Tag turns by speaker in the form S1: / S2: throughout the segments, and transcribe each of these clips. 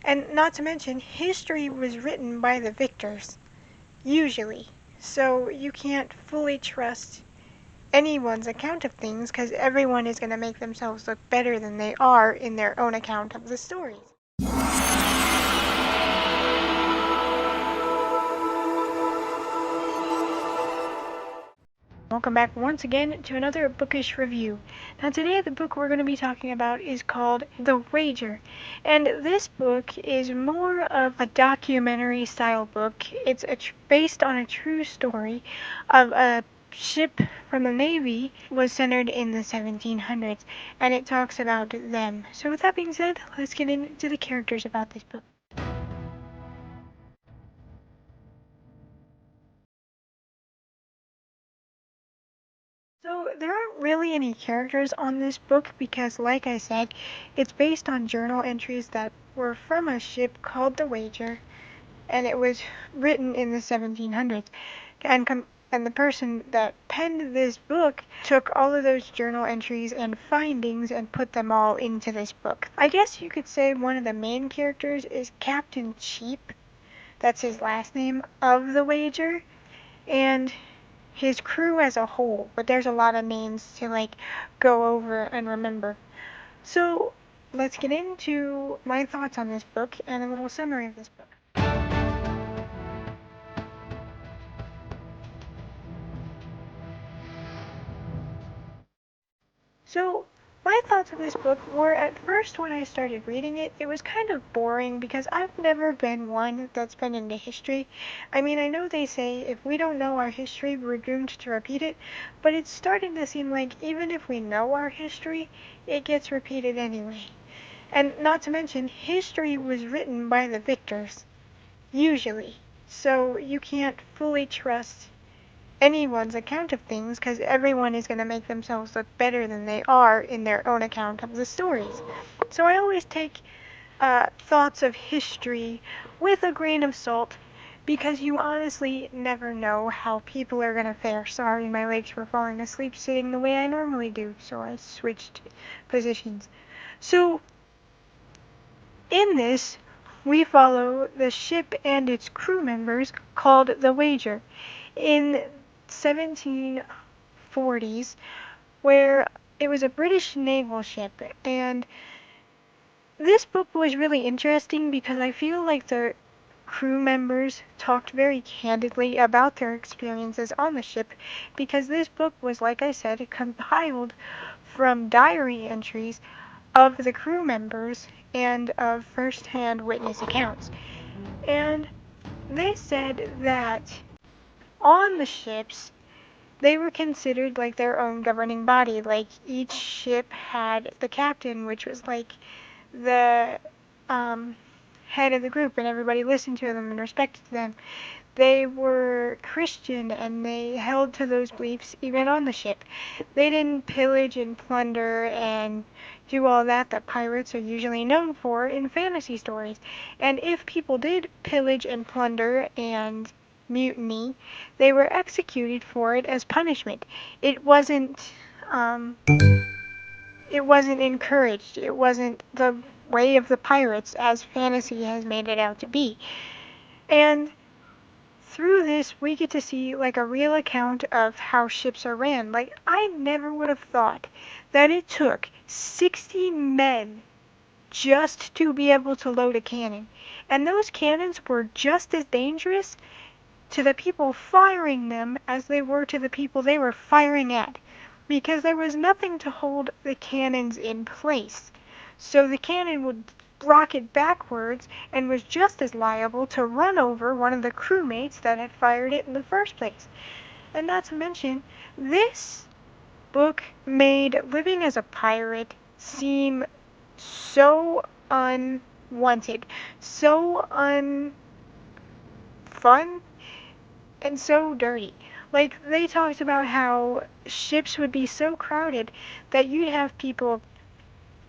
S1: And not to mention, history was written by the victors, usually. So you can't fully trust anyone's account of things because everyone is going to make themselves look better than they are in their own account of the stories. Welcome back once again to another bookish review. Now today the book we're going to be talking about is called The Wager, and this book is more of a documentary style book. It's based on a true story of a ship from the Navy was centered in the 1700s, and it talks about them. So with that being said, let's get into the characters about this book. So there aren't really any characters on this book because, like I said, it's based on journal entries that were from a ship called the Wager, and it was written in the 1700s. And the person that penned this book took all of those journal entries and findings and put them all into this book. I guess you could say one of the main characters is Captain Cheap. That's his last name, of the Wager. And his crew as a whole, but there's a lot of names to go over and remember. So let's get into my thoughts on this book and a little summary of this book. So my thoughts of this book were, at first when I started reading it, it was kind of boring because I've never been one that's been into history. I mean, I know they say if we don't know our history, we're doomed to repeat it, but it's starting to seem like even if we know our history, it gets repeated anyway. And not to mention, history was written by the victors, usually. So you can't fully trust anyone's account of things because everyone is going to make themselves look better than they are in their own account of the stories. So I always take thoughts of history with a grain of salt because you honestly never know how people are going to fare. Sorry, my legs were falling asleep sitting the way I normally do, so I switched positions. So in this, we follow the ship and its crew members called the Wager in 1740s, where it was a British naval ship. And this book was really interesting because I feel like the crew members talked very candidly about their experiences on the ship, because this book was, like I said, compiled from diary entries of the crew members and of first-hand witness accounts. And they said that on the ships, they were considered like their own governing body. Like each ship had the captain, which was like the head of the group, and everybody listened to them and respected them. They were Christian and they held to those beliefs even on the ship. They didn't pillage and plunder and do all that pirates are usually known for in fantasy stories. And if people did pillage and plunder and mutiny, they were executed for it as punishment. It wasn't um, it wasn't encouraged. It wasn't the way of the pirates as fantasy has made it out to be. And through this, we get to see like a real account of how ships are ran. Like, I never would have thought that it took 60 men just to be able to load a cannon. And those cannons were just as dangerous to the people firing them as they were to the people they were firing at, because there was nothing to hold the cannons in place. So the cannon would rocket backwards and was just as liable to run over one of the crewmates that had fired it in the first place. And not to mention, this book made living as a pirate seem so unwanted, so unfun, and so dirty. Like, they talked about how ships would be so crowded that you'd have people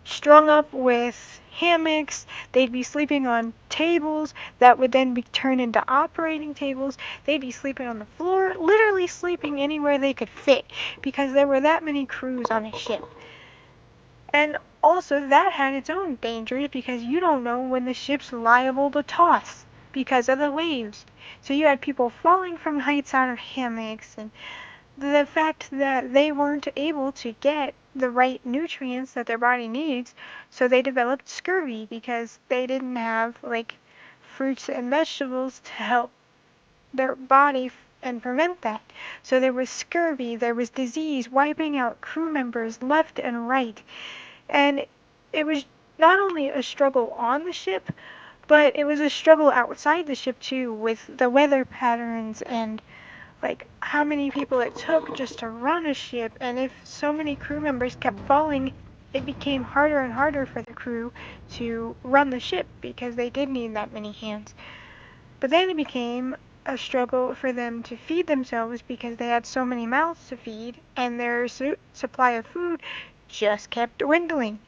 S1: strung up with hammocks. They'd be sleeping on tables that would then be turned into operating tables. They'd be sleeping on the floor, literally sleeping anywhere they could fit because there were that many crews on a ship. And also, that had its own dangers because you don't know when the ship's liable to toss because of the waves. So you had people falling from heights out of hammocks, and the fact that they weren't able to get the right nutrients that their body needs, so they developed scurvy because they didn't have like fruits and vegetables to help their body and prevent that. So there was scurvy, there was disease wiping out crew members left and right. And it was not only a struggle on the ship, but it was a struggle outside the ship too, with the weather patterns and like how many people it took just to run a ship. And if so many crew members kept falling, it became harder and harder for the crew to run the ship because they did need that many hands. But then it became a struggle for them to feed themselves because they had so many mouths to feed and their supply of food just kept dwindling.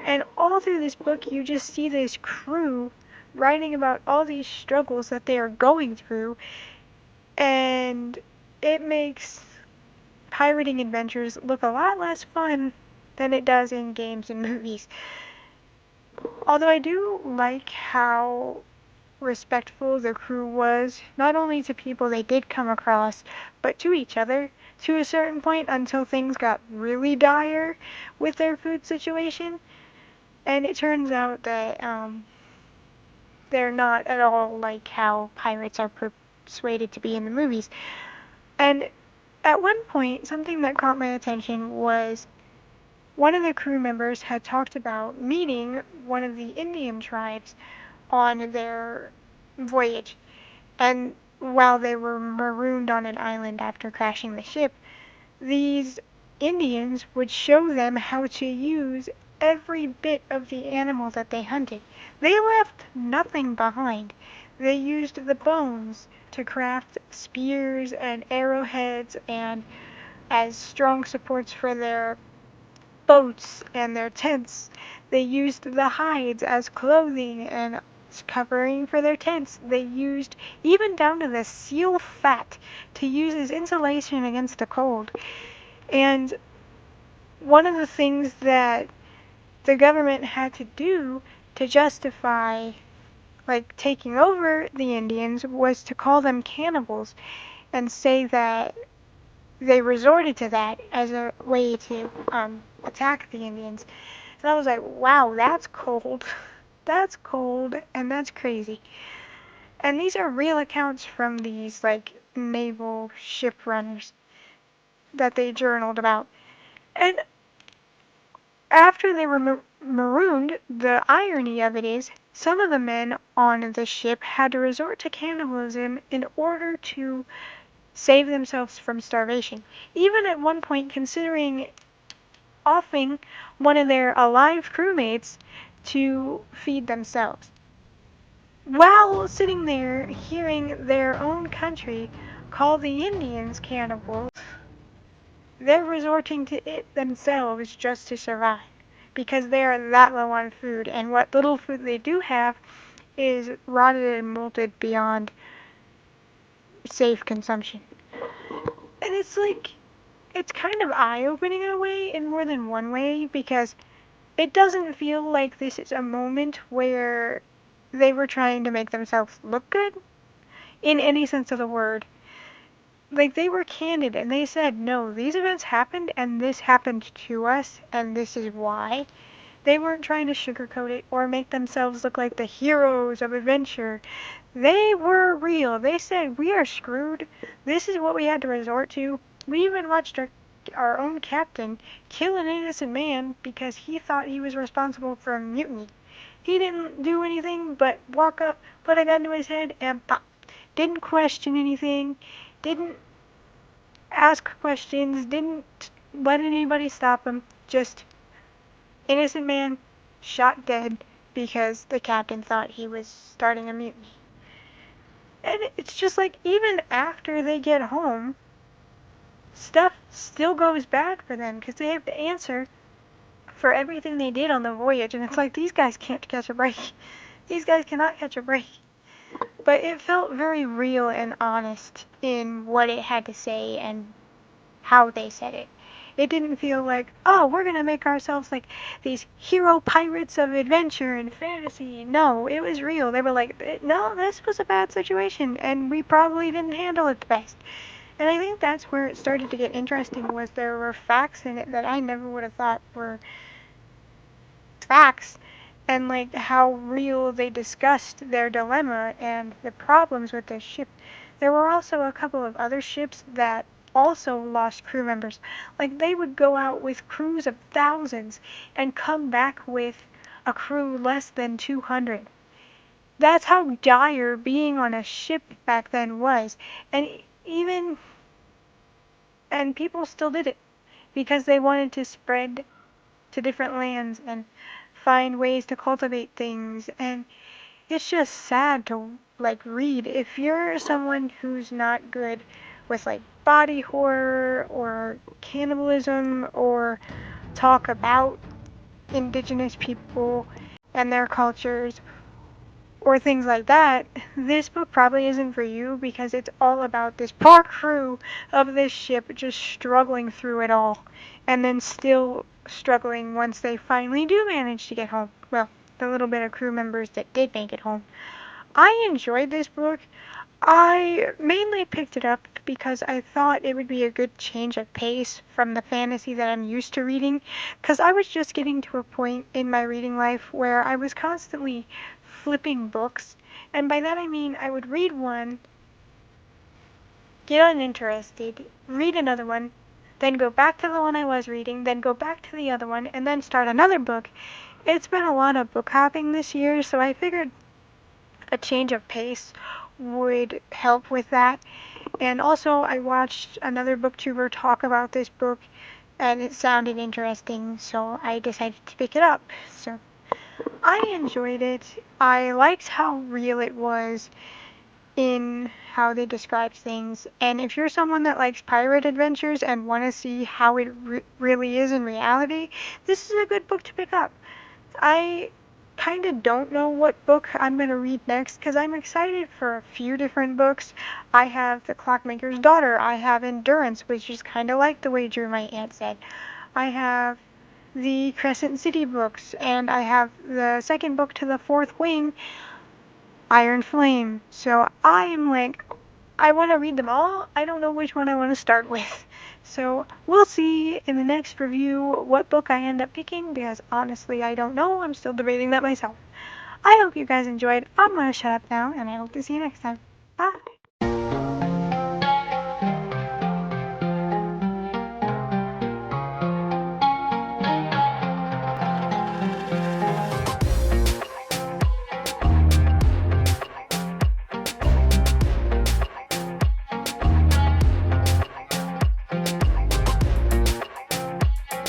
S1: And all through this book, you just see this crew writing about all these struggles that they are going through, and it makes pirating adventures look a lot less fun than it does in games and movies. Although I do like how respectful the crew was, not only to people they did come across, but to each other, to a certain point until things got really dire with their food situation. And it turns out that they're not at all like how pirates are persuaded to be in the movies. And at one point, something that caught my attention was one of the crew members had talked about meeting one of the Indian tribes on their voyage. And while they were marooned on an island after crashing the ship, these Indians would show them how to use every bit of the animal that they hunted. They left nothing behind. They used the bones to craft spears and arrowheads and as strong supports for their boats and their tents. They used the hides as clothing and covering for their tents. They used even down to the seal fat to use as insulation against the cold. And one of the things that the government had to do to justify like taking over the Indians was to call them cannibals and say that they resorted to that as a way to attack the Indians. And I was like, wow, that's cold. That's cold and that's crazy. And these are real accounts from these like naval ship runners that they journaled about. And after they were marooned, the irony of it is some of the men on the ship had to resort to cannibalism in order to save themselves from starvation. Even at one point considering offing one of their alive crewmates to feed themselves. While sitting there hearing their own country call the Indians cannibals, they're resorting to it themselves just to survive because they are that low on food, and what little food they do have is rotted and molted beyond safe consumption. And it's like, it's kind of eye-opening in a way, in more than one way, because it doesn't feel like this is a moment where they were trying to make themselves look good, in any sense of the word. Like, they were candid and they said, no, these events happened and this happened to us and this is why. They weren't trying to sugarcoat it or make themselves look like the heroes of adventure. They were real. They said, we are screwed. This is what we had to resort to. We even watched our own captain kill an innocent man because he thought he was responsible for a mutiny. He didn't do anything but walk up, put a gun to his head, and pop. Didn't question anything. Didn't ask questions. Didn't let anybody stop him. Just innocent man shot dead because the captain thought he was starting a mutiny. And it's just like, even after they get home, stuff still goes bad for them because they have to answer for everything they did on the voyage. And it's like, these guys can't catch a break. These guys cannot catch a break. But it felt very real and honest in what it had to say and how they said it. It didn't feel like, oh, we're gonna make ourselves like these hero pirates of adventure and fantasy. No, it was real. They were like, no, this was a bad situation, and we probably didn't handle it the best. And I think that's where it started to get interesting, was there were facts in it that I never would have thought were facts, and like how real they discussed their dilemma and the problems with their ship. There were also a couple of other ships that also lost crew members. Like they would go out with crews of thousands and come back with a crew less than 200. That's how dire being on a ship back then was. And even and people still did it because they wanted to spread to different lands and find ways to cultivate things. And it's just sad to like read. If you're someone who's not good with like body horror or cannibalism or talk about indigenous people and their cultures or things like that, this book probably isn't for you, because it's all about this poor crew of this ship just struggling through it all, and then still struggling once they finally do manage to get home. Well, the little bit of crew members that did make it home. I enjoyed this book. I mainly picked it up because I thought it would be a good change of pace from the fantasy that I'm used to reading, because I was just getting to a point in my reading life where I was constantly flipping books, and by that I mean I would read one, get uninterested, read another one, then go back to the one I was reading, then go back to the other one, and then start another book. It's been a lot of book hopping this year, so I figured a change of pace would help with that. And also, I watched another booktuber talk about this book, and it sounded interesting, so I decided to pick it up. So I enjoyed it. I liked how real it was in how they described things. And if you're someone that likes pirate adventures and want to see how it really is in reality, this is a good book to pick up. I kind of don't know what book I'm going to read next, because I'm excited for a few different books. I have The Clockmaker's Daughter. I have Endurance, which is kind of like The Wager my aunt said. I have the Crescent City books, and I have the second book to The Fourth Wing, Iron Flame. So I am like, I want to read them all. I don't know which one I want to start with. So we'll see in the next review what book I end up picking, because honestly I don't know. I'm still debating that myself. I hope you guys enjoyed. I'm going to shut up now, and I hope to see you next time. Bye!